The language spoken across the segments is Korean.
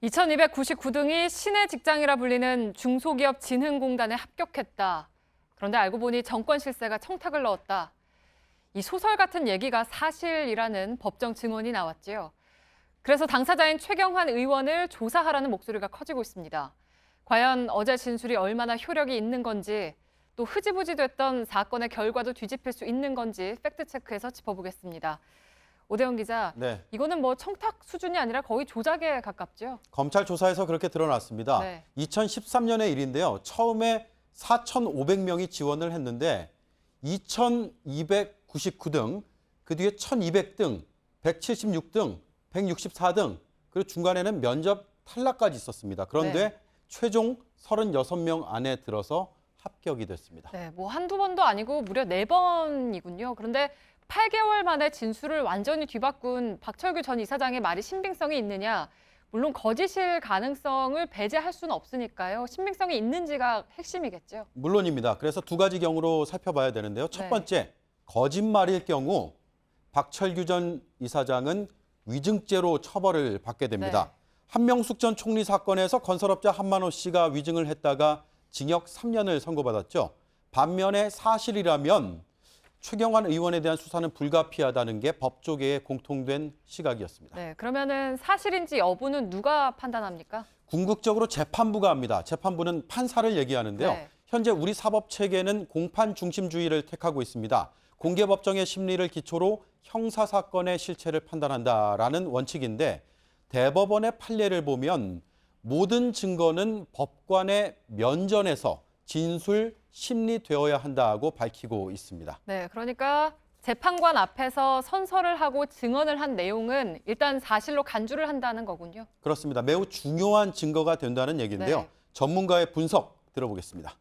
2299등이 신의 직장이라 불리는 중소기업진흥공단에 합격했다. 그런데 알고 보니 정권 실세가 청탁을 넣었다. 이 소설 같은 얘기가 사실이라는 법정 증언이 나왔지요. 그래서 당사자인 최경환 의원을 조사하라는 목소리가 커지고 있습니다. 과연 어제 진술이 얼마나 효력이 있는 건지, 또 흐지부지 됐던 사건의 결과도 뒤집힐 수 있는 건지 팩트체크해서 짚어보겠습니다. 오대영 기자, 네. 이거는 뭐 청탁 수준이 아니라 거의 조작에 가깝죠? 검찰 조사에서 그렇게 드러났습니다. 네. 2013년의 일인데요. 처음에 4,500명이 지원을 했는데 2,299등, 그 뒤에 1,200등, 176등, 164등, 그리고 중간에는 면접 탈락까지 있었습니다. 그런데 네. 최종 36명 안에 들어서 합격이 됐습니다. 네, 뭐 한두 번도 아니고 무려 4번이군요. 그런데 8개월 만에 진술을 완전히 뒤바꾼 박철규 전 이사장의 말이 신빙성이 있느냐? 물론 거짓일 가능성을 배제할 수는 없으니까요. 신빙성이 있는지가 핵심이겠죠. 물론입니다. 그래서 두 가지 경우로 살펴봐야 되는데요. 첫 네. 번째, 거짓말일 경우 박철규 전 이사장은 위증죄로 처벌을 받게 됩니다. 네. 한명숙 전 총리 사건에서 건설업자 한만호 씨가 위증을 했다가 징역 3년을 선고받았죠. 반면에 사실이라면 최경환 의원에 대한 수사는 불가피하다는 게 법조계의 공통된 시각이었습니다. 네, 그러면은 사실인지 여부는 누가 판단합니까? 궁극적으로 재판부가 합니다. 재판부는 판사를 얘기하는데요. 네. 현재 우리 사법체계는 공판 중심주의를 택하고 있습니다. 공개법정의 심리를 기초로 형사사건의 실체를 판단한다라는 원칙인데 대법원의 판례를 보면 모든 증거는 법관의 면전에서 진술, 심리되어야 한다고 밝히고 있습니다. 네, 그러니까 재판관 앞에서 선서를 하고 증언을 한 내용은 일단 사실로 간주를 한다는 거군요. 그렇습니다. 매우 중요한 증거가 된다는 얘기인데요. 네. 전문가의 분석 들어보겠습니다.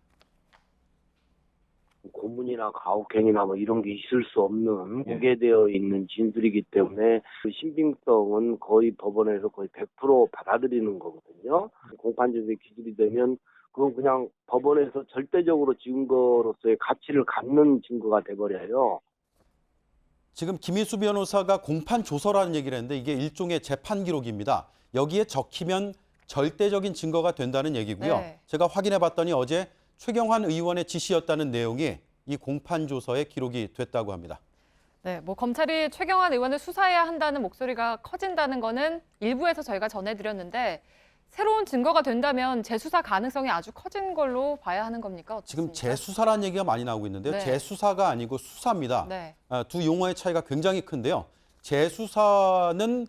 고문이나 가혹행위나 뭐 이런 게 있을 수 없는 공개되어 있는 진술이기 때문에 그 신빙성은 거의 법원에서 거의 100% 받아들이는 거거든요. 공판적인 기준이 되면 그건 그냥 법원에서 절대적으로 증거로서의 가치를 갖는 증거가 돼버려요. 지금 김희수 변호사가 공판 조서라는 얘기를 했는데 이게 일종의 재판 기록입니다. 여기에 적히면 절대적인 증거가 된다는 얘기고요. 네. 제가 확인해 봤더니 어제 최경환 의원의 지시였다는 내용이 이 공판 조서에 기록이 됐다고 합니다. 네, 뭐 검찰이 최경환 의원을 수사해야 한다는 목소리가 커진다는 거는 일부에서 저희가 전해드렸는데 새로운 증거가 된다면 재수사 가능성이 아주 커진 걸로 봐야 하는 겁니까? 어떻습니까? 지금 재수사라는 얘기가 많이 나오고 있는데요. 네. 재수사가 아니고 수사입니다. 네. 두 용어의 차이가 굉장히 큰데요. 재수사는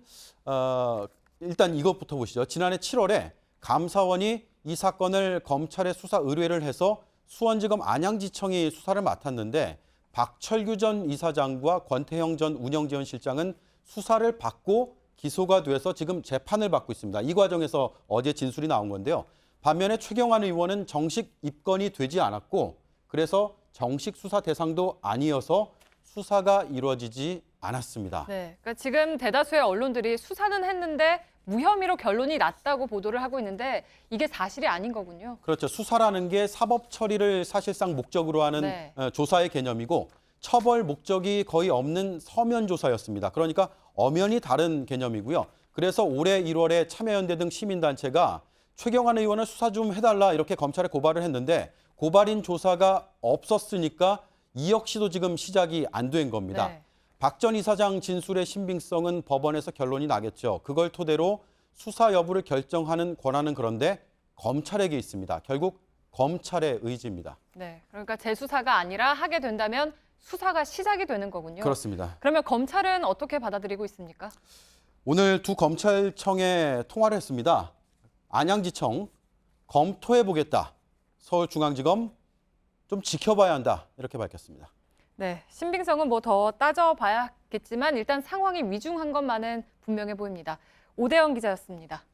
일단 이것부터 보시죠. 지난해 7월에 감사원이 이 사건을 검찰에 수사 의뢰를 해서 수원지검 안양지청이 수사를 맡았는데 박철규 전 이사장과 권태형 전 운영지원실장은 수사를 받고 기소가 돼서 지금 재판을 받고 있습니다. 이 과정에서 어제 진술이 나온 건데요. 반면에 최경환 의원은 정식 입건이 되지 않았고 그래서 정식 수사 대상도 아니어서 수사가 이루어지지 않았습니다. 네, 그러니까 지금 대다수의 언론들이 수사는 했는데 무혐의로 결론이 났다고 보도를 하고 있는데 이게 사실이 아닌 거군요. 그렇죠. 수사라는 게 사법 처리를 사실상 목적으로 하는 네. 조사의 개념이고 처벌 목적이 거의 없는 서면 조사였습니다. 그러니까 엄연히 다른 개념이고요. 그래서 올해 1월에 참여연대 등 시민단체가 최경환 의원을 수사 좀 해달라 이렇게 검찰에 고발을 했는데 고발인 조사가 없었으니까 이 역시도 지금 시작이 안 된 겁니다. 네. 박 전 이사장 진술의 신빙성은 법원에서 결론이 나겠죠. 그걸 토대로 수사 여부를 결정하는 권한은 그런데 검찰에게 있습니다. 결국 검찰의 의지입니다. 네, 그러니까 재수사가 아니라 하게 된다면 수사가 시작이 되는 거군요. 그렇습니다. 그러면 검찰은 어떻게 받아들이고 있습니까? 오늘 두 검찰청에 통화를 했습니다. 안양지청 검토해보겠다. 서울중앙지검 좀 지켜봐야 한다. 이렇게 밝혔습니다. 네, 신빙성은 뭐 더 따져봐야겠지만 일단 상황이 위중한 것만은 분명해 보입니다. 오대영 기자였습니다.